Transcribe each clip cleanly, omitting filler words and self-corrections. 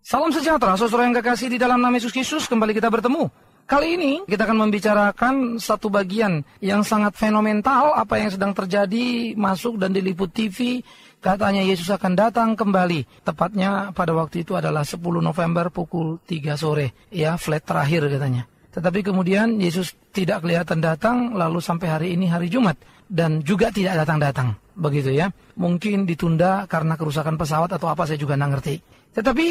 Salam sejahtera, saudara yang kekasih di dalam nama Yesus Kristus, kembali kita bertemu. Kali ini kita akan membicarakan satu bagian yang sangat fenomenal, apa yang sedang terjadi, masuk dan diliput TV. Katanya Yesus akan datang kembali. Tepatnya pada waktu itu adalah 10 November pukul 3 sore. Ya, flight terakhir katanya. Tetapi kemudian Yesus tidak kelihatan datang, lalu sampai hari ini hari Jumat. Dan juga tidak datang-datang. Begitu ya. Mungkin ditunda karena kerusakan pesawat atau apa, saya juga nggak ngerti. Tetapi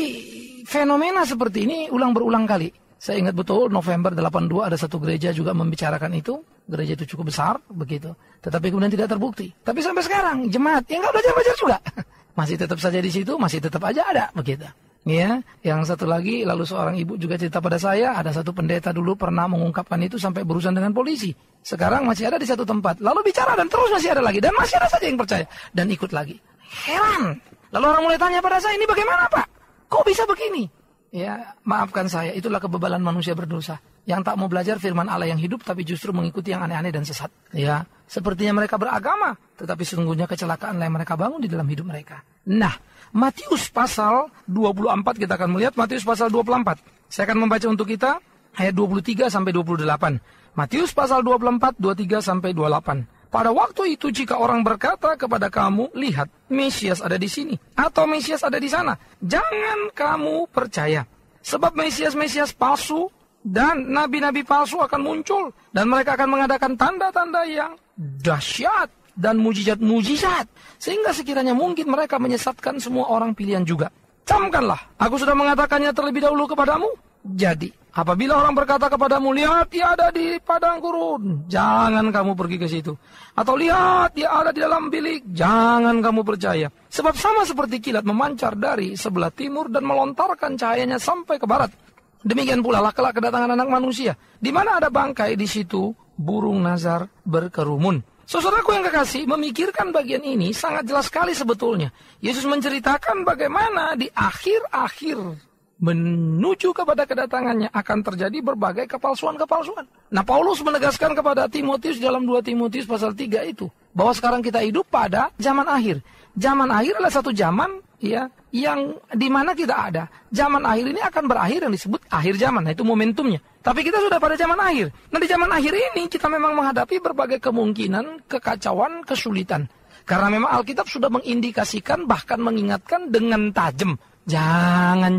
fenomena seperti ini berulang kali. Saya ingat betul November 82 ada satu gereja juga membicarakan itu. Gereja itu cukup besar, begitu. Tetapi kemudian tidak terbukti. Tapi sampai sekarang jemaat yang nggak belajar juga masih tetap saja di situ, masih tetap aja ada, begitu. Ya, yang satu lagi, lalu seorang ibu juga cerita pada saya, ada satu pendeta dulu pernah mengungkapkan itu sampai berurusan dengan polisi. Sekarang masih ada di satu tempat, lalu bicara dan terus masih ada lagi, dan masih ada saja yang percaya dan ikut lagi. Heran. Lalu orang mulai tanya pada saya, ini bagaimana Pak? Kok bisa begini? Ya, maafkan saya, itulah kebebalan manusia berdosa. Yang tak mau belajar firman Allah yang hidup, tapi justru mengikuti yang aneh-aneh dan sesat. Ya, sepertinya mereka beragama, tetapi sesungguhnya kecelakaan yang mereka bangun di dalam hidup mereka. Nah, Matius pasal 24 kita akan melihat, Matius pasal 24. Saya akan membaca untuk kita ayat 23 sampai 28. Matius pasal 24, 23 sampai 28. Pada waktu itu jika orang berkata kepada kamu, lihat, Mesias ada di sini, atau Mesias ada di sana, jangan kamu percaya. Sebab Mesias-Mesias palsu dan nabi-nabi palsu akan muncul, dan mereka akan mengadakan tanda-tanda yang dahsyat dan mujizat-mujizat, sehingga sekiranya mungkin mereka menyesatkan semua orang pilihan juga. Camkanlah, aku sudah mengatakannya terlebih dahulu kepadamu. Jadi, apabila orang berkata kepadamu, lihat dia ada di padang gurun, jangan kamu pergi ke situ. Atau lihat dia ada di dalam bilik, jangan kamu percaya. Sebab sama seperti kilat memancar dari sebelah timur dan melontarkan cahayanya sampai ke barat. Demikian pula lah kelak kedatangan anak manusia. Di mana ada bangkai, di situ burung nazar berkerumun. Saudaraku yang kekasih, memikirkan bagian ini sangat jelas sekali sebetulnya. Yesus menceritakan bagaimana di akhir-akhir menuju kepada kedatangannya akan terjadi berbagai kepalsuan-kepalsuan. Nah, Paulus menegaskan kepada Timotius dalam 2 Timotius pasal 3 itu, bahwa sekarang kita hidup pada zaman akhir. Zaman akhir adalah satu zaman ya yang dimana kita ada. Zaman akhir ini akan berakhir yang disebut akhir zaman. Nah, itu momentumnya. Tapi kita sudah pada zaman akhir. Nah, di zaman akhir ini kita memang menghadapi berbagai kemungkinan, kekacauan, kesulitan. Karena memang Alkitab sudah mengindikasikan, bahkan mengingatkan dengan tajam. Jangan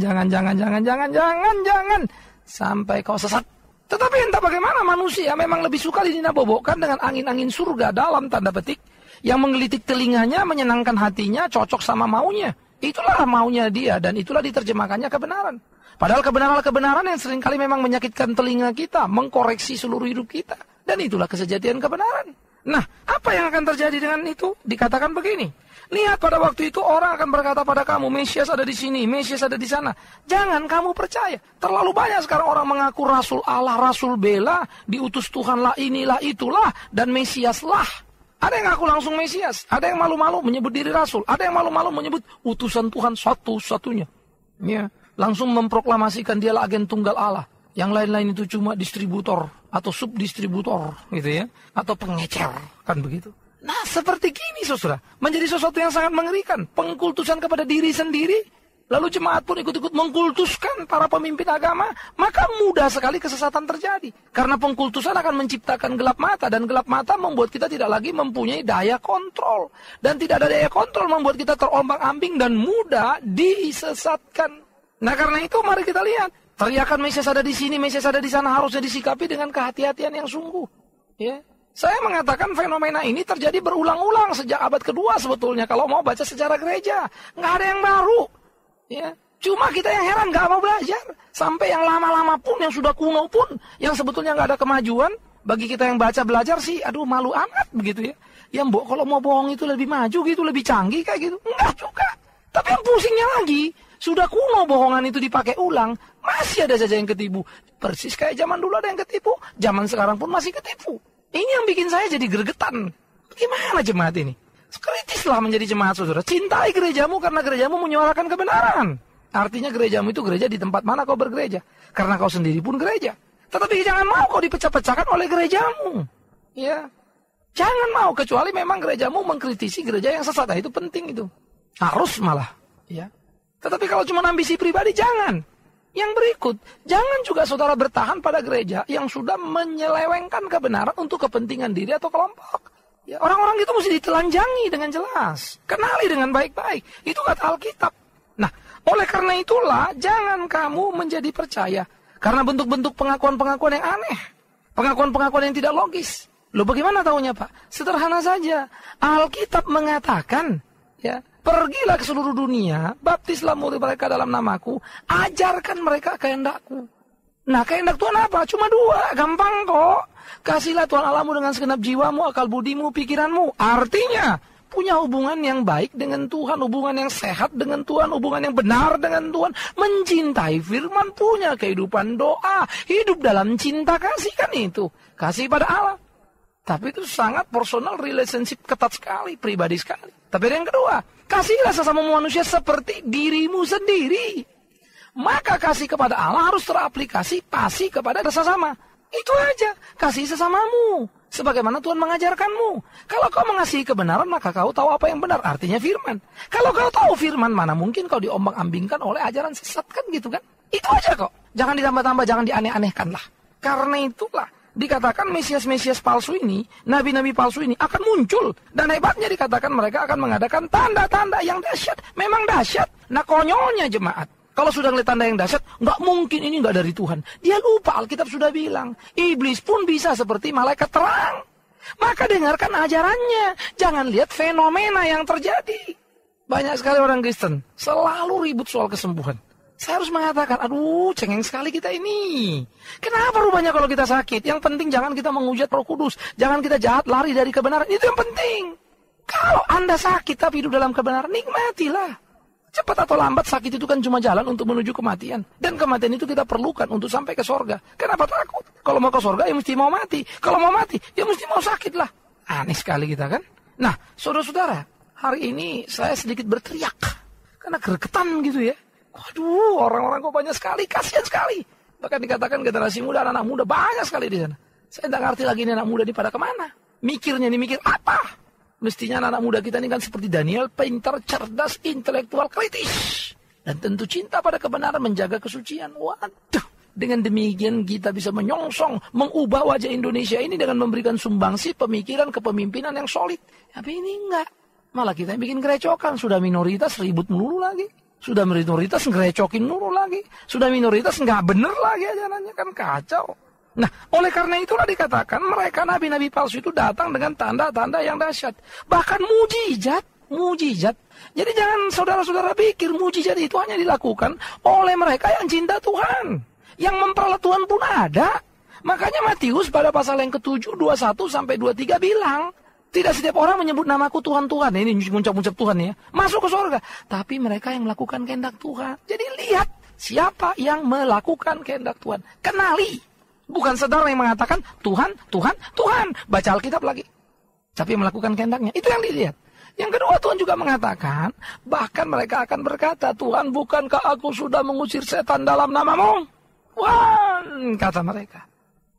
sampai kau sesat. Tetapi entah bagaimana manusia memang lebih suka dinabobokkan dengan angin-angin surga dalam tanda petik, yang menggelitik telinganya, menyenangkan hatinya, cocok sama maunya. Itulah maunya dia, dan itulah diterjemahkannya kebenaran. Padahal kebenaran-kebenaran yang seringkali memang menyakitkan telinga kita, mengkoreksi seluruh hidup kita. Dan itulah kesejatian kebenaran. Nah, apa yang akan terjadi dengan itu? Dikatakan begini, lihat pada waktu itu orang akan berkata pada kamu, Mesias ada di sini, Mesias ada di sana. Jangan kamu percaya. Terlalu banyak sekarang orang mengaku Rasul Allah, Rasul Bela, diutus Tuhan lah, inilah, itulah, dan Mesias lah. Ada yang ngaku langsung Mesias, ada yang malu-malu menyebut diri Rasul, ada yang malu-malu menyebut utusan Tuhan satu-satunya. Ya, langsung memproklamasikan dialah agen tunggal Allah. Yang lain-lain itu cuma distributor atau subdistributor gitu ya, atau pengecer, kan begitu. Nah, seperti gini saudara, menjadi sesuatu yang sangat mengerikan, pengkultusan kepada diri sendiri, lalu jemaat pun ikut-ikut mengkultuskan para pemimpin agama, maka mudah sekali kesesatan terjadi. Karena pengkultusan akan menciptakan gelap mata, dan gelap mata membuat kita tidak lagi mempunyai daya kontrol. Dan tidak ada daya kontrol membuat kita terombang-ambing dan mudah disesatkan. Nah, karena itu mari kita lihat, teriakan Mesias ada di sini, Mesias ada di sana harusnya disikapi dengan kehati-hatian yang sungguh. Ya. Saya mengatakan fenomena ini terjadi berulang-ulang sejak abad kedua sebetulnya. Kalau mau baca sejarah gereja, nggak ada yang baru. Ya. Cuma kita yang heran nggak mau belajar. Sampai yang lama-lama pun, yang sudah kuno pun, yang sebetulnya nggak ada kemajuan. Bagi kita yang baca belajar sih, aduh malu amat begitu ya. Ya mbok kalau mau bohong itu lebih maju gitu, lebih canggih kayak gitu. Enggak juga. Tapi yang pusingnya lagi, sudah kuno bohongan itu dipakai ulang, masih ada saja yang ketipu. Persis kayak zaman dulu ada yang ketipu, zaman sekarang pun masih ketipu. Ini yang bikin saya jadi gregetan. Gimana jemaat ini? Kritislah menjadi jemaat saudara. Cintai gerejamu karena gerejamu menyuarakan kebenaran. Artinya gerejamu itu gereja di tempat mana kau bergereja. Karena kau sendiri pun gereja. Tetapi jangan mau kau dipecah-pecahkan oleh gerejamu. Ya, jangan mau, kecuali memang gerejamu mengkritisi gereja yang sesat. Nah, itu penting itu. Harus malah. Ya. Tetapi kalau cuma ambisi pribadi, jangan. Yang berikut, jangan juga saudara bertahan pada gereja yang sudah menyelewengkan kebenaran untuk kepentingan diri atau kelompok. Ya, orang-orang itu mesti ditelanjangi dengan jelas. Kenali dengan baik-baik. Itu kata Alkitab. Nah, oleh karena itulah, jangan kamu menjadi percaya. Karena bentuk-bentuk pengakuan-pengakuan yang aneh. Pengakuan-pengakuan yang tidak logis. Loh, bagaimana tahunya, Pak? Sederhana saja. Alkitab mengatakan, ya, pergilah ke seluruh dunia, baptislah murid mereka dalam namaku, ajarkan mereka kehendakku. Nah, kehendak Tuhan apa? Cuma 2, gampang kok. Kasihlah Tuhan Allahmu dengan segenap jiwamu, akal budimu, pikiranmu. Artinya, punya hubungan yang baik dengan Tuhan, hubungan yang sehat dengan Tuhan, hubungan yang benar dengan Tuhan, mencintai firman, punya kehidupan doa, hidup dalam cinta kasih, kan itu. Kasih pada Allah. Tapi itu sangat personal relationship, ketat sekali, pribadi sekali. Tapi ada yang kedua, kasihlah sesama manusia seperti dirimu sendiri. Maka kasih kepada Allah harus teraplikasi pasti kepada sesama. Itu aja, kasih sesamamu. Sebagaimana Tuhan mengajarkanmu. Kalau kau mengasihi kebenaran, maka kau tahu apa yang benar. Artinya firman. Kalau kau tahu firman, mana mungkin kau diombang-ambingkan oleh ajaran sesat, kan gitu kan? Itu aja kok. Jangan ditambah-tambah, jangan dianeh-anehkan lah. Karena itulah dikatakan Mesias-Mesias palsu ini, nabi-nabi palsu ini akan muncul. Dan hebatnya dikatakan mereka akan mengadakan tanda-tanda yang dahsyat. Memang dahsyat. Nah, konyolnya jemaat, kalau sudah ngeliat tanda yang dahsyat, nggak mungkin ini nggak dari Tuhan. Dia lupa, Alkitab sudah bilang, iblis pun bisa seperti malaikat terang. Maka dengarkan ajarannya. Jangan lihat fenomena yang terjadi. Banyak sekali orang Kristen selalu ribut soal kesembuhan. Saya harus mengatakan, aduh, cengeng sekali kita ini. Kenapa rupanya kalau kita sakit? Yang penting jangan kita menghujat Roh Kudus. Jangan kita jahat, lari dari kebenaran. Itu yang penting. Kalau Anda sakit tapi hidup dalam kebenaran, nikmatilah. Cepat atau lambat sakit itu kan cuma jalan untuk menuju kematian. Dan kematian itu kita perlukan untuk sampai ke sorga. Kenapa takut? Kalau mau ke sorga ya mesti mau mati. Kalau mau mati ya mesti mau sakit lah. Aneh sekali kita kan. Nah, saudara-saudara, hari ini saya sedikit berteriak. Karena gregetan gitu ya. Waduh, orang-orang kok banyak sekali, kasihan sekali. Bahkan dikatakan generasi muda, anak-anak muda banyak sekali di sana. Saya tidak ngerti lagi ini anak muda ini pada kemana. Mikirnya ini mikir apa? Mestinya anak-anak muda kita ini kan seperti Daniel, pintar, cerdas, intelektual, kritis. Dan tentu cinta pada kebenaran, menjaga kesucian. Waduh, dengan demikian kita bisa menyongsong, mengubah wajah Indonesia ini dengan memberikan sumbangsi pemikiran kepemimpinan yang solid. Tapi ini enggak. Malah kita yang bikin gerecokan, sudah minoritas ribut melulu lagi. Sudah minoritas ngerecokin nuru lagi. Sudah minoritas nggak bener lagi ajarannya, kan kacau. Nah, oleh karena itulah dikatakan mereka nabi-nabi palsu itu datang dengan tanda-tanda yang dahsyat. Bahkan mujizat. Jadi jangan saudara-saudara pikir mujizat itu hanya dilakukan oleh mereka yang cinta Tuhan. Yang memperalat Tuhan pun ada. Makanya Matius pada pasal yang ke-7, 21 sampai 23 bilang, tidak setiap orang menyebut namaku Tuhan, Tuhan. Ini ngucap-ngucap Tuhan ya. Masuk ke surga. Tapi mereka yang melakukan kehendak Tuhan. Jadi lihat siapa yang melakukan kehendak Tuhan. Kenali. Bukan saudara yang mengatakan Tuhan, Tuhan, Tuhan. Baca Alkitab lagi. Tapi melakukan kehendaknya. Itu yang dilihat. Yang kedua, Tuhan juga mengatakan, bahkan mereka akan berkata, Tuhan, bukankah aku sudah mengusir setan dalam namamu? Tuhan, kata mereka.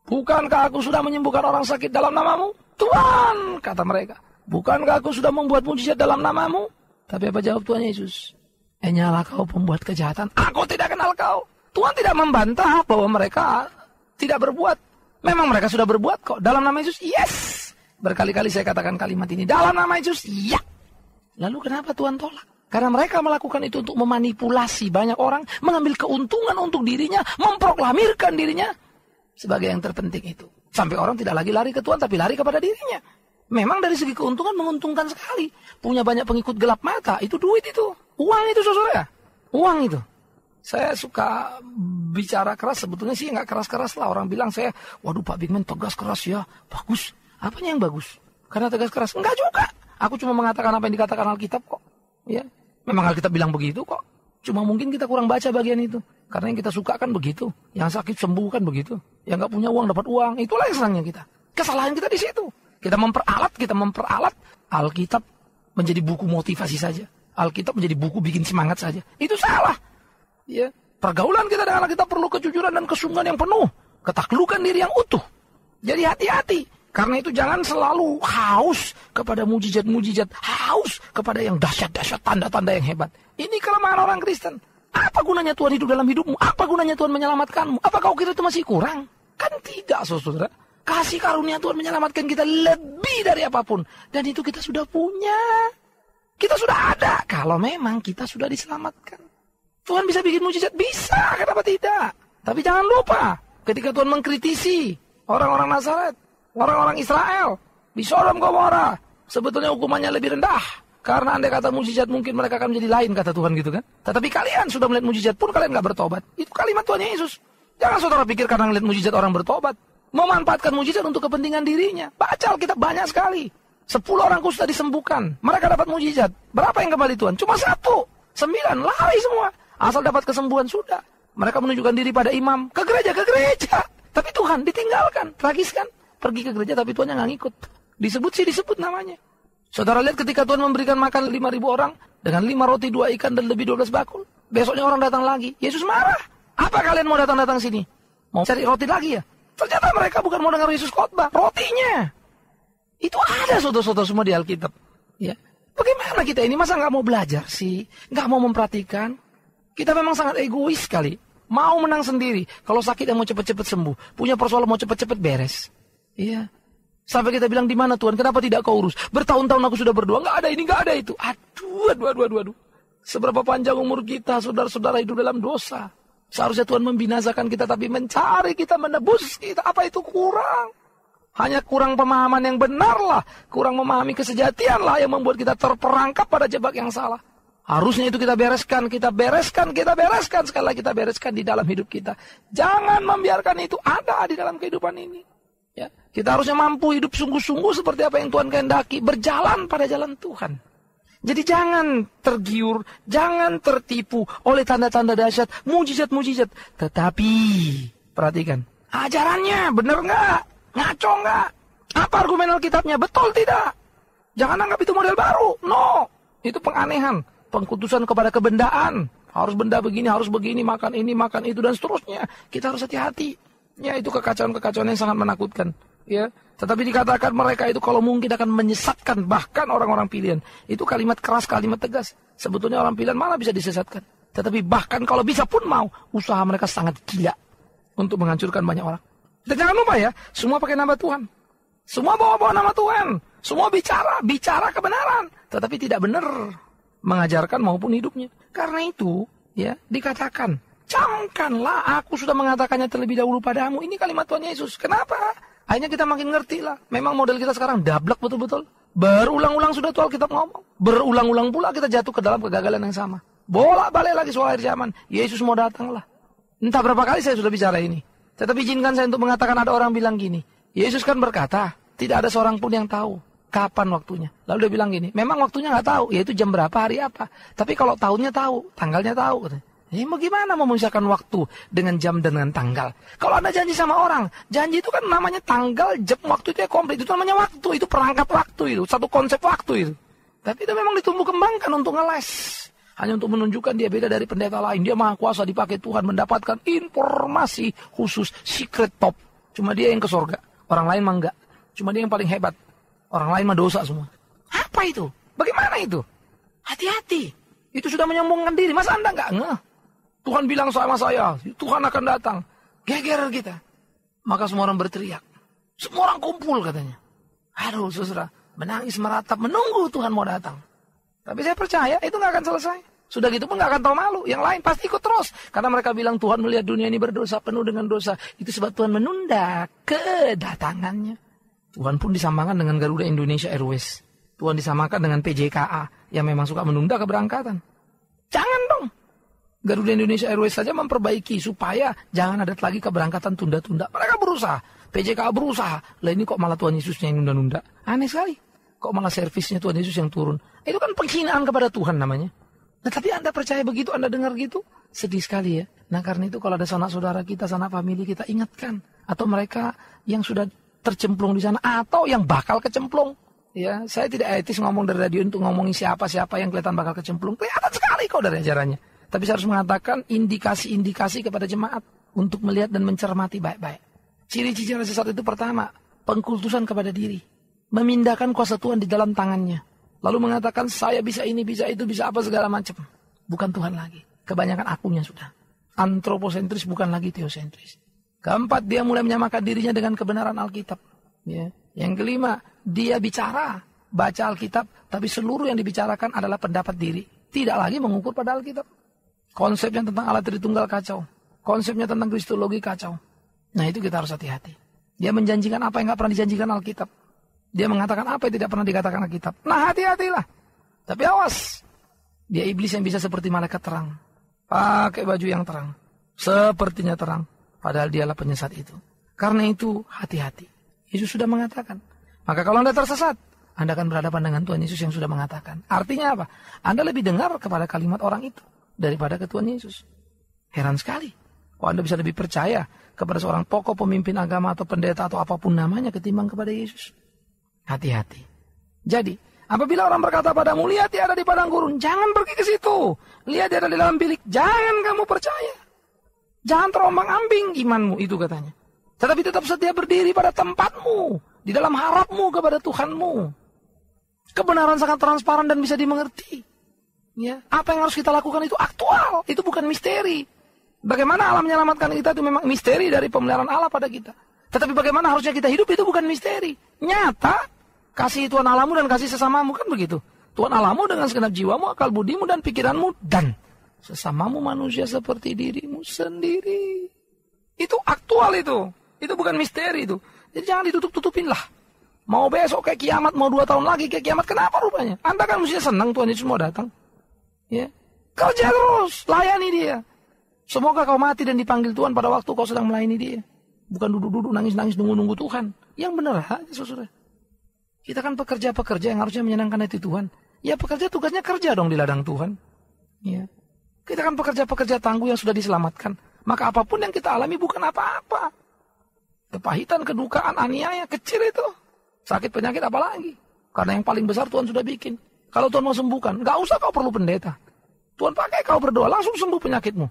Bukankah aku sudah menyembuhkan orang sakit dalam namamu? Tuhan, kata mereka. Bukankah aku sudah membuat mujizat dalam namamu? Tapi apa jawab Tuhan Yesus? Nyalah kau pembuat kejahatan, aku tidak kenal kau. Tuhan tidak membantah bahwa mereka tidak berbuat. Memang mereka sudah berbuat kok. Dalam nama Yesus, yes. Berkali-kali saya katakan kalimat ini. Dalam nama Yesus, ya. Lalu kenapa Tuhan tolak? Karena mereka melakukan itu untuk memanipulasi banyak orang, mengambil keuntungan untuk dirinya, memproklamirkan dirinya sebagai yang terpenting itu. Sampai orang tidak lagi lari ke Tuhan, tapi lari kepada dirinya. Memang dari segi keuntungan menguntungkan sekali. Punya banyak pengikut gelap mata, itu duit itu. Uang itu saudara. Uang itu. Saya suka bicara keras, sebetulnya sih nggak keras-keras lah. Orang bilang saya, waduh Pak Bigman tegas keras ya. Bagus. Apanya yang bagus? Karena tegas keras? Enggak juga. Aku cuma mengatakan apa yang dikatakan Alkitab kok. Ya, memang Alkitab bilang begitu kok. Cuma mungkin kita kurang baca bagian itu. Karena yang kita suka kan begitu. Yang sakit sembuh kan begitu. Yang nggak punya uang dapat uang. Itulah yang senangnya kita. Kesalahan kita di situ. Kita memperalat Alkitab menjadi buku motivasi saja. Alkitab menjadi buku bikin semangat saja. Itu salah. Ya, pergaulan kita dengan Alkitab perlu kejujuran dan kesungguhan yang penuh. Ketaklukan diri yang utuh. Jadi hati-hati. Karena itu jangan selalu haus kepada mujizat-mujizat. Haus kepada yang dahsyat-dahsyat, tanda-tanda yang hebat. Ini kelemahan orang Kristen. Apa gunanya Tuhan hidup dalam hidupmu? Apa gunanya Tuhan menyelamatkanmu? Apa kau kira itu masih kurang? Kan tidak, saudara. Kasih karunia Tuhan menyelamatkan kita lebih dari apapun. Dan itu kita sudah punya. Kita sudah ada. Kalau memang kita sudah diselamatkan. Tuhan bisa bikin mujizat? Bisa. Kenapa tidak? Tapi jangan lupa. Ketika Tuhan mengkritisi orang-orang Nazaret, orang-orang Israel di Sodom Gomora, sebetulnya hukumannya lebih rendah. Karena andai kata mujizat mungkin mereka akan menjadi lain, kata Tuhan gitu kan. Tetapi kalian sudah melihat mujizat pun kalian gak bertobat. Itu kalimat Tuhan Yesus. Jangan saudara pikir karena melihat mujizat orang bertobat. Memanfaatkan mujizat untuk kepentingan dirinya. Baca Alkitab banyak sekali. 10 orang kusta disembuhkan. Mereka dapat mujizat. Berapa yang kembali Tuhan? Cuma 1. 9 lari semua. Asal dapat kesembuhan sudah. Mereka menunjukkan diri pada imam. Ke gereja. Tapi Tuhan ditinggalkan. Tragis kan? Pergi ke gereja tapi Tuhannya gak ngikut. Disebut namanya. Saudara lihat ketika Tuhan memberikan makan 5.000 orang dengan 5 roti 2 ikan dan lebih 12 bakul. Besoknya orang datang lagi. Yesus marah. Apa kalian mau datang sini? Mau cari roti lagi ya? Ternyata mereka bukan mau dengar Yesus khotbah. Rotinya. Itu ada saudara-saudara semua di Alkitab. Ya. Bagaimana kita ini? Masa nggak mau belajar sih? Nggak mau memperhatikan? Kita memang sangat egois sekali. Mau menang sendiri. Kalau sakit yang mau cepat-cepat sembuh. Punya persoalan mau cepat-cepat beres. Iya. Sampai kita bilang, di mana Tuhan? Kenapa tidak kau urus? Bertahun-tahun aku sudah berdoa, nggak ada ini, nggak ada itu. Aduh. Seberapa panjang umur kita, saudara-saudara hidup dalam dosa. Seharusnya Tuhan membinasakan kita, tapi mencari kita, menebus kita. Apa itu kurang? Hanya kurang pemahaman yang benar lah. Kurang memahami kesejatian lah yang membuat kita terperangkap pada jebak yang salah. Harusnya itu kita bereskan. Sekali lagi kita bereskan di dalam hidup kita. Jangan membiarkan itu ada di dalam kehidupan ini. Ya, kita harusnya mampu hidup sungguh-sungguh seperti apa yang Tuhan kehendaki, berjalan pada jalan Tuhan. Jadi jangan tergiur, jangan tertipu oleh tanda-tanda dahsyat, mujizat-mujizat. Tetapi perhatikan, ajarannya benar nggak? Ngaco nggak? Apa argumen Alkitabnya? Betul tidak? Jangan anggap itu model baru. No, itu penganehan, pengkutusan kepada kebendaan. Harus benda begini, harus begini, makan ini, makan itu dan seterusnya. Kita harus hati-hati. Ya, itu kekacauan-kekacauan yang sangat menakutkan. Ya, tetapi dikatakan mereka itu kalau mungkin akan menyesatkan bahkan orang-orang pilihan. Itu kalimat keras, kalimat tegas. Sebetulnya orang pilihan malah bisa disesatkan. Tetapi bahkan kalau bisa pun mau, usaha mereka sangat gila untuk menghancurkan banyak orang. Dan jangan lupa ya, semua pakai nama Tuhan. Semua bawa-bawa nama Tuhan. Semua bicara kebenaran. Tetapi tidak benar mengajarkan maupun hidupnya. Karena itu, ya, dikatakan, camkanlah, aku sudah mengatakannya terlebih dahulu padamu. Ini kalimat Tuhan Yesus. Kenapa? Akhirnya kita makin ngerti lah. Memang model kita sekarang dablek betul-betul. Berulang-ulang sudah tuh Alkitab ngomong. Berulang-ulang pula kita jatuh ke dalam kegagalan yang sama. Bolak-balik lagi soal akhir zaman. Yesus mau datang lah. Entah berapa kali saya sudah bicara ini. Tetapi izinkan saya untuk mengatakan, ada orang bilang gini. Yesus kan berkata, tidak ada seorang pun yang tahu kapan waktunya. Lalu dia bilang gini, memang waktunya nggak tahu. Yaitu jam berapa, hari apa. Tapi kalau tahunnya tahu, tanggalnya tahu. Ini bagaimana memisahkan waktu dengan jam dan dengan tanggal? Kalau Anda janji sama orang, janji itu kan namanya tanggal, jam, waktu itu ya komplit. Itu namanya waktu, itu perangkat waktu itu, satu konsep waktu itu. Tapi itu memang ditumbuh kembangkan untuk ngeles. Hanya untuk menunjukkan dia beda dari pendeta lain. Dia maha kuasa, dipakai Tuhan mendapatkan informasi khusus, secret top. Cuma dia yang ke surga, orang lain mah enggak. Cuma dia yang paling hebat, orang lain mah dosa semua. Apa itu? Bagaimana itu? Hati-hati. Itu sudah menyombongkan diri. Masa Anda enggak ngeh? Tuhan bilang sama saya, Tuhan akan datang. Geger kita. Maka semua orang berteriak. Semua orang kumpul katanya. Aduh saudara, menangis meratap, menunggu Tuhan mau datang. Tapi saya percaya itu gak akan selesai. Sudah gitu pun gak akan tahu malu. Yang lain pasti ikut terus. Karena mereka bilang Tuhan melihat dunia ini berdosa, penuh dengan dosa. Itu sebab Tuhan menunda kedatangannya. Tuhan pun disamakan dengan Garuda Indonesia Airways. Tuhan disamakan dengan PJKA yang memang suka menunda keberangkatan. Jangan dong. Garuda Indonesia Airways saja memperbaiki supaya jangan ada lagi keberangkatan tunda-tunda. Mereka berusaha, PJKA berusaha. Lah ini kok malah Tuhan Yesusnya yang nunda-nunda? Aneh sekali. Kok malah servisnya Tuhan Yesus yang turun? Itu kan penghinaan kepada Tuhan namanya. Nah tapi Anda percaya begitu, Anda dengar gitu? Sedih sekali ya. Nah karena itu kalau ada sanak saudara kita, sanak famili kita, ingatkan. Atau mereka yang sudah tercemplung di sana, atau yang bakal kecemplung. Ya, saya tidak etis ngomong dari radio untuk ngomongin siapa-siapa yang kelihatan bakal kecemplung. Kelihatan sekali kok dari ajarannya. Tapi saya harus mengatakan indikasi-indikasi kepada jemaat untuk melihat dan mencermati baik-baik. Ciri-ciri orang sesat itu pertama, pengkultusan kepada diri. Memindahkan kuasa Tuhan di dalam tangannya. Lalu mengatakan saya bisa ini, bisa itu, bisa apa segala macam. Bukan Tuhan lagi. Kebanyakan akunya sudah. Antroposentris bukan lagi teosentris. Keempat, dia mulai menyamakan dirinya dengan kebenaran Alkitab. Ya. Yang kelima, dia bicara, baca Alkitab, tapi seluruh yang dibicarakan adalah pendapat diri. Tidak lagi mengukur pada Alkitab. Konsepnya tentang Allah Tritunggal kacau. Konsepnya tentang kristologi kacau. Nah itu kita harus hati-hati. Dia menjanjikan apa yang gak pernah dijanjikan Alkitab. Dia mengatakan apa yang tidak pernah dikatakan Alkitab. Nah hati-hatilah. Tapi awas. Dia iblis yang bisa seperti malaikat terang. Pakai baju yang terang. Sepertinya terang. Padahal dialah penyesat itu. Karena itu hati-hati. Yesus sudah mengatakan. Maka kalau Anda tersesat, Anda akan berhadapan dengan Tuhan Yesus yang sudah mengatakan. Artinya apa? Anda lebih dengar kepada kalimat orang itu daripada ke Tuhan Yesus. Heran sekali. Kok Anda bisa lebih percaya kepada seorang tokoh pemimpin agama atau pendeta atau apapun namanya ketimbang kepada Yesus. Hati-hati. Jadi, apabila orang berkata padamu, lihat dia ada di padang gurun, jangan pergi ke situ. Lihat dia ada di dalam bilik, jangan kamu percaya. Jangan terombang-ambing imanmu, itu katanya. Tetapi tetap setia berdiri pada tempatmu, di dalam harapmu kepada Tuhanmu. Kebenaran sangat transparan dan bisa dimengerti. Ya, apa yang harus kita lakukan itu aktual, itu bukan misteri. Bagaimana Allah menyelamatkan kita itu memang misteri dari pemeliharaan Allah pada kita. Tetapi bagaimana harusnya kita hidup itu bukan misteri. Nyata, kasih Tuhan Allahmu dan kasih sesamamu, kan begitu. Tuhan Allahmu dengan segenap jiwamu, akal budimu dan pikiranmu, dan sesamamu manusia seperti dirimu sendiri. Itu aktual itu. Itu bukan misteri itu. Jadi jangan ditutup-tutupin lah. Mau besok kayak kiamat, mau 2 tahun lagi kayak kiamat, kenapa rupanya? Anda kan mestinya senang Tuhan Yesus mau datang. Ya, kerja terus, layani dia. Semoga kau mati dan dipanggil Tuhan pada waktu kau sedang melayani dia. Bukan duduk-duduk, nangis-nangis, nunggu-nunggu Tuhan. Yang benar aja, saudara. Kita kan pekerja-pekerja yang harusnya menyenangkan hati Tuhan. Ya pekerja tugasnya kerja dong di ladang Tuhan. Ya. Kita kan pekerja-pekerja tangguh yang sudah diselamatkan. Maka apapun yang kita alami bukan apa-apa. Kepahitan, kedukaan, aniaya, kecil itu. Sakit penyakit apalagi. Karena yang paling besar Tuhan sudah bikin. Kalau Tuhan mau sembuhkan, gak usah kau perlu pendeta. Tuhan pakai kau berdoa, langsung sembuh penyakitmu.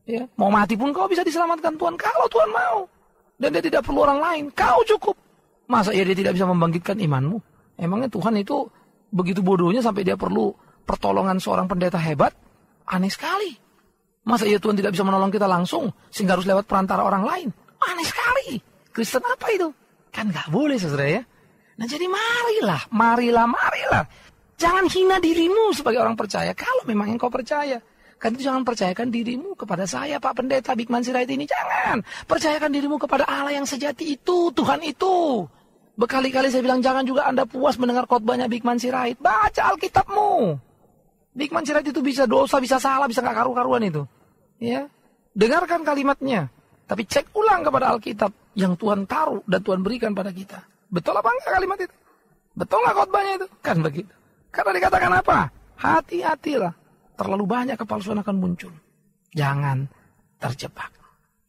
Ya. Mau mati pun kau bisa diselamatkan Tuhan kalau Tuhan mau. Dan dia tidak perlu orang lain, kau cukup. Masa ya dia tidak bisa membangkitkan imanmu? Emangnya Tuhan itu begitu bodohnya sampai dia perlu pertolongan seorang pendeta hebat? Aneh sekali. Masa ya Tuhan tidak bisa menolong kita langsung sehingga harus lewat perantara orang lain? Aneh sekali. Kristen apa itu? Kan gak boleh, saudara ya. Nah jadi marilah. Jangan hina dirimu sebagai orang percaya. Kalau memang engkau percaya. Kan itu jangan percayakan dirimu kepada saya, Pak Pendeta Bikman Sirait ini. Jangan. Percayakan dirimu kepada Allah yang sejati itu, Tuhan itu. Berkali-kali saya bilang, jangan juga Anda puas mendengar khotbahnya Bikman Sirait. Baca Alkitabmu. Bikman Sirait itu bisa dosa, bisa salah, bisa gak karu-karuan itu. Ya, dengarkan kalimatnya. Tapi cek ulang kepada Alkitab yang Tuhan taruh dan Tuhan berikan pada kita. Betul apa enggak kalimat itu? Betul gak khotbahnya itu? Kan begitu. Karena dikatakan apa? Hati-hatilah. Terlalu banyak kepalsuan akan muncul. Jangan terjebak.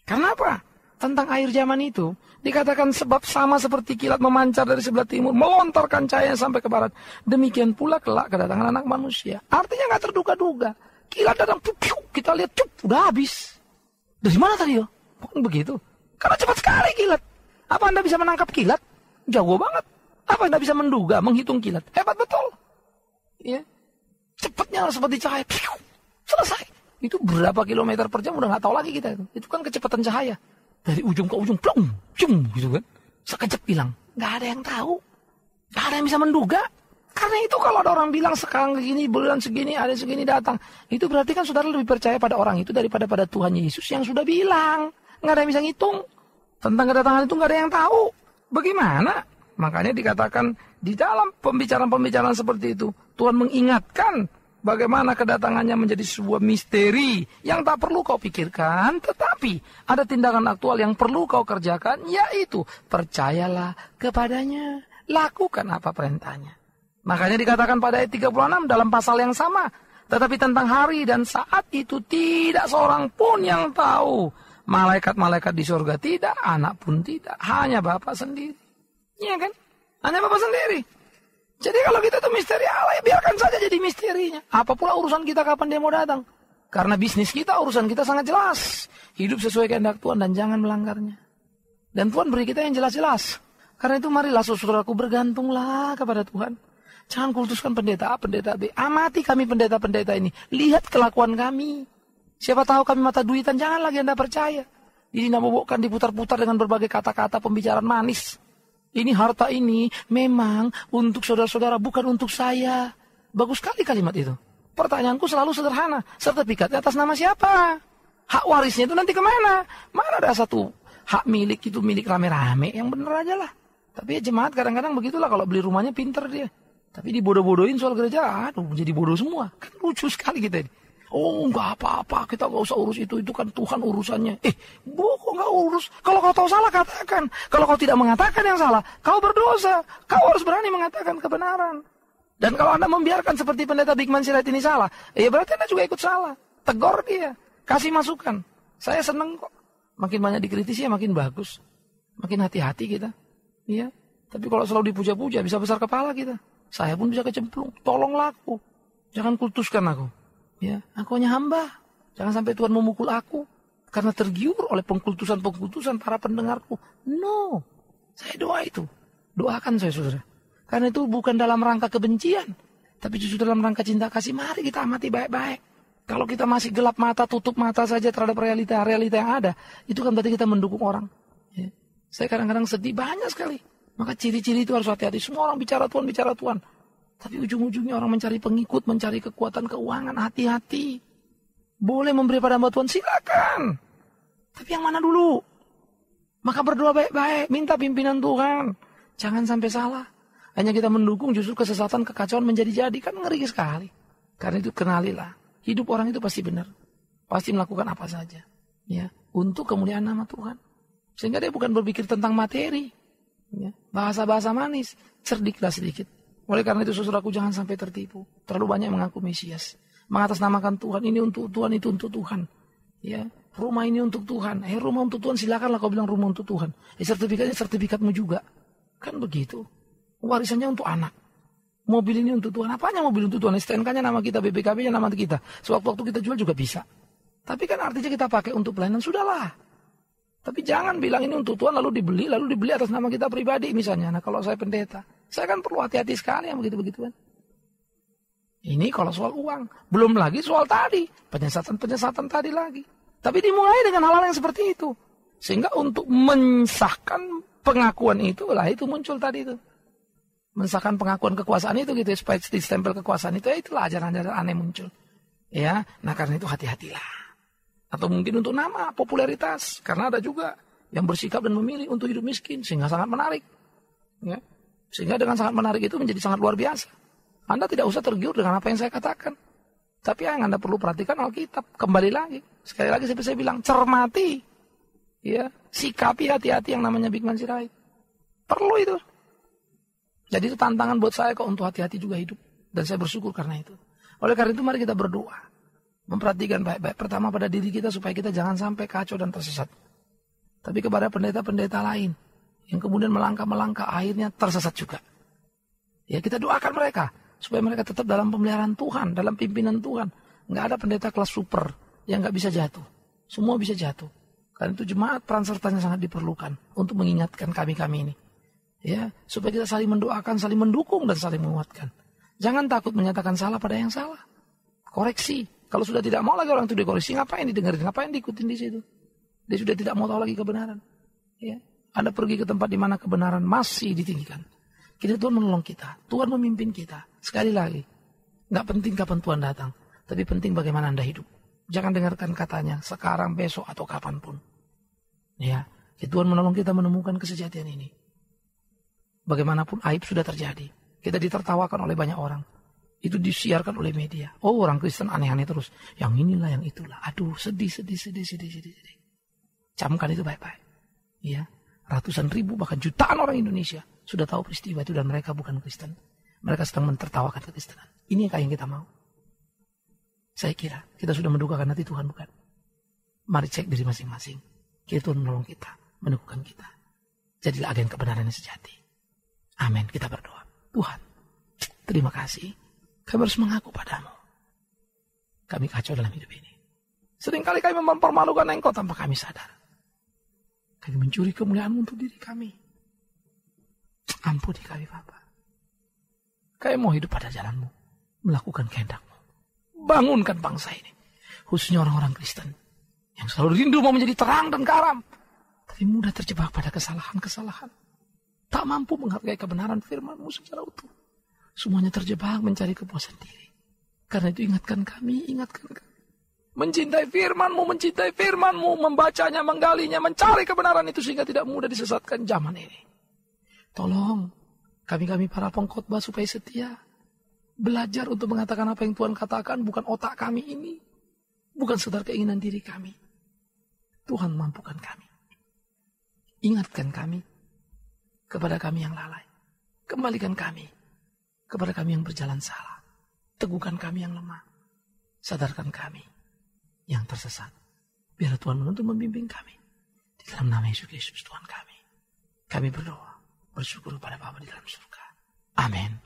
Karena apa? Tentang akhir zaman itu, dikatakan sebab sama seperti kilat memancar dari sebelah timur, melontarkan cahayanya sampai ke barat. Demikian pula kelak kedatangan anak manusia. Artinya gak terduga-duga. Kilat datang, kita lihat, udah habis. Dari mana tadi ya? Bukan begitu. Karena cepat sekali kilat. Apa Anda bisa menangkap kilat? Jago banget. Apa Anda bisa menduga, menghitung kilat? Hebat betul. Ya. Cepatnya seperti cahaya. Selesai. Itu berapa kilometer per jam udah gak tahu lagi kita. Itu kan kecepatan cahaya. Dari ujung ke ujung, plong, gitu kan. Sekejap hilang. Gak ada yang tahu. Gak ada yang bisa menduga. Karena itu kalau ada orang bilang sekarang begini, bulan segini, ada segini datang. Itu berarti kan saudara lebih percaya pada orang itu daripada pada Tuhan Yesus yang sudah bilang. Gak ada yang bisa ngitung. Tentang kedatangan itu gak ada yang tahu. Bagaimana? Makanya dikatakan di dalam pembicaraan-pembicaraan seperti itu, Tuhan mengingatkan bagaimana kedatangannya menjadi sebuah misteri yang tak perlu kau pikirkan, tetapi ada tindakan aktual yang perlu kau kerjakan, yaitu percayalah kepadanya, lakukan apa perintahnya. Makanya dikatakan pada ayat 36 dalam pasal yang sama, tetapi tentang hari dan saat itu tidak seorang pun yang tahu. Malaikat-malaikat di surga tidak, anak pun tidak, hanya Bapa sendiri. Iya kan? Hanya Bapa sendiri. Jadi kalau kita itu misteri Allah, ya biarkan saja jadi misterinya. Apa pula urusan kita kapan dia mau datang? Karena bisnis kita, urusan kita sangat jelas. Hidup sesuai kehendak Tuhan dan jangan melanggarnya. Dan Tuhan beri kita yang jelas-jelas. Karena itu marilah saudaraku bergantunglah kepada Tuhan. Jangan kultuskan pendeta A, pendeta B. Amati kami pendeta-pendeta ini. Lihat kelakuan kami. Siapa tahu kami mata duitan, jangan lagi Anda percaya. Ini namanya diputar-putar dengan berbagai kata-kata pembicaraan manis. Ini harta ini memang untuk saudara-saudara, bukan untuk saya. Bagus sekali kalimat itu. Pertanyaanku selalu sederhana. Sertifikatnya atas nama siapa? Hak warisnya itu nanti kemana? Mana ada satu hak milik itu milik rame-rame, yang bener aja lah. Tapi ya jemaat kadang-kadang begitulah, kalau beli rumahnya pinter dia. Tapi dibodoh-bodohin soal gereja, aduh jadi bodoh semua. Kan lucu sekali kita ini. Oh enggak apa-apa, kita enggak usah urus itu kan Tuhan urusannya. Kok enggak urus? Kalau kau tahu salah katakan. Kalau kau tidak mengatakan yang salah, kau berdosa. Kau harus berani mengatakan kebenaran. Dan kalau Anda membiarkan seperti pendeta Bigman Sirait ini salah, ya berarti Anda juga ikut salah. Tegur dia, kasih masukan. Saya senang kok. Makin banyak dikritisi ya makin bagus. Makin hati-hati kita. Iya. Tapi kalau selalu dipuja-puja bisa besar kepala kita. Saya pun bisa kecemplung. Tolonglah aku. Jangan kultuskan aku. Ya, aku hanya hamba. Jangan sampai Tuhan memukul aku karena tergiur oleh pengkultusan-pengkultusan para pendengarku. No. Saya doa itu. Doakan saya, saudara. Karena itu bukan dalam rangka kebencian, tapi justru dalam rangka cinta kasih. Mari kita amati baik-baik. Kalau kita masih gelap mata, tutup mata saja terhadap realita yang ada, itu kan berarti kita mendukung orang. Ya. Saya kadang-kadang sedih banyak sekali. Maka ciri-ciri itu harus hati-hati. Semua orang bicara Tuhan. Tapi ujung-ujungnya orang mencari pengikut, mencari kekuatan keuangan. Hati-hati. Boleh memberi pada hamba Tuhan, silakan. Tapi yang mana dulu? Maka berdoa baik-baik, minta pimpinan Tuhan. Jangan sampai salah. Hanya kita mendukung, justru kesesatan, kekacauan menjadi-jadi. Kan ngeri sekali. Karena itu kenalilah. Hidup orang itu pasti benar. Pasti melakukan apa saja. Ya, untuk kemuliaan nama Tuhan. Sehingga dia bukan berpikir tentang materi. Ya, bahasa-bahasa manis. Cerdiklah sedikit. Oleh karena itu saudaraku jangan sampai tertipu. Terlalu banyak mengaku Mesias. Mengatasnamakan Tuhan. Ini untuk Tuhan, itu untuk Tuhan. Ya, rumah ini untuk Tuhan. Rumah untuk Tuhan, silakanlah kau bilang rumah untuk Tuhan. Sertifikatnya sertifikatmu juga. Kan begitu. Warisannya untuk anak. Mobil ini untuk Tuhan. Apanya mobil untuk Tuhan? STNK-nya nama kita, BPKB-nya nama kita. Sewaktu-waktu kita jual juga bisa. Tapi kan artinya kita pakai untuk pelayanan, sudahlah. Tapi jangan bilang ini untuk Tuhan lalu dibeli atas nama kita pribadi misalnya. Nah kalau saya pendeta, saya kan perlu hati-hati sekali yang begitu-begitu kan. Ini kalau soal uang. Belum lagi soal tadi. Penyesatan tadi lagi. Tapi dimulai dengan hal-hal yang seperti itu. Sehingga untuk mensahkan pengakuan itu muncul tadi itu. Mensahkan pengakuan kekuasaan itu gitu. Supaya distempel kekuasaan itu. Itulah ajaran-ajaran aneh muncul. Ya, nah karena itu hati-hatilah. Atau mungkin untuk nama, popularitas. Karena ada juga yang bersikap dan memilih untuk hidup miskin. Sehingga sangat menarik. Ya. Sehingga dengan sangat menarik itu menjadi sangat luar biasa. Anda tidak usah tergiur dengan apa yang saya katakan. Tapi yang Anda perlu perhatikan Alkitab. Kembali lagi. Sekali lagi seperti saya bilang. Cermati. Ya. Sikapi hati-hati yang namanya Bigman Sirait. Perlu itu. Jadi itu tantangan buat saya kok untuk hati-hati juga hidup. Dan saya bersyukur karena itu. Oleh karena itu mari kita berdoa. Memperhatikan baik-baik. Pertama pada diri kita supaya kita jangan sampai kacau dan tersesat. Tapi kepada pendeta-pendeta lain. Yang kemudian melangkah-melangkah akhirnya tersesat juga. Ya kita doakan mereka. Supaya mereka tetap dalam pemeliharaan Tuhan. Dalam pimpinan Tuhan. Nggak ada pendeta kelas super. Yang nggak bisa jatuh. Semua bisa jatuh. Karena itu jemaat peran sertanya sangat diperlukan. Untuk mengingatkan kami-kami ini. Ya, supaya kita saling mendoakan, saling mendukung dan saling menguatkan. Jangan takut menyatakan salah pada yang salah. Koreksi. Kalau sudah tidak mau lagi orang itu dikoreksi, ngapain didengarin, ngapain diikutin di situ? Dia sudah tidak mau tahu lagi kebenaran. Ya, Anda pergi ke tempat di mana kebenaran masih ditinggikan. Kita Tuhan menolong kita, Tuhan memimpin kita. Sekali lagi, nggak penting kapan Tuhan datang, tapi penting bagaimana Anda hidup. Jangan dengarkan katanya sekarang, besok atau kapanpun. Ya, Tuhan menolong kita menemukan kesejatian ini. Bagaimanapun aib sudah terjadi. Kita ditertawakan oleh banyak orang. Itu disiarkan oleh media. Oh orang Kristen aneh-aneh terus. Yang inilah yang itulah. Aduh sedih. Camkan itu baik-baik. Ya, ratusan ribu bahkan jutaan orang Indonesia sudah tahu peristiwa itu dan mereka bukan Kristen. Mereka sedang mentertawakan kekristenan. Ini yang kita mau. Saya kira kita sudah mendugakan hati Tuhan bukan? Mari cek diri masing-masing. Tuhan menolong kita, meneguhkan kita. Jadilah agen kebenaran yang sejati. Amin. Kita berdoa. Tuhan, terima kasih. Kami harus mengaku padamu. Kami kacau dalam hidup ini. Seringkali kami mempermalukan Engkau tanpa kami sadar. Kami mencuri kemuliaan untuk diri kami. Ampuni kami, Bapa. Kami mau hidup pada jalan-Mu, melakukan kehendak-Mu. Bangunkan bangsa ini, khususnya orang-orang Kristen yang selalu rindu mau menjadi terang dan garam, tapi mudah terjebak pada kesalahan-kesalahan. Tak mampu menghargai kebenaran firman-Mu secara utuh. Semuanya terjebak mencari kepuasan diri. Karena itu ingatkan kami. Mencintai firman-Mu, membacanya, menggalinya, mencari kebenaran itu sehingga tidak mudah disesatkan zaman ini. Tolong kami para pengkhotbah supaya setia. Belajar untuk mengatakan apa yang Tuhan katakan, bukan otak kami ini. Bukan sekedar keinginan diri kami. Tuhan mampukan kami. Ingatkan kami kepada kami yang lalai. Kembalikan kami kepada kami yang berjalan salah. Teguhkan kami yang lemah. Sadarkan kami yang tersesat. Biar Tuhan menuntun membimbing kami. Di dalam nama Yesus Kristus Tuhan kami. Kami berdoa, bersyukur kepada Bapa di dalam surga. Amin.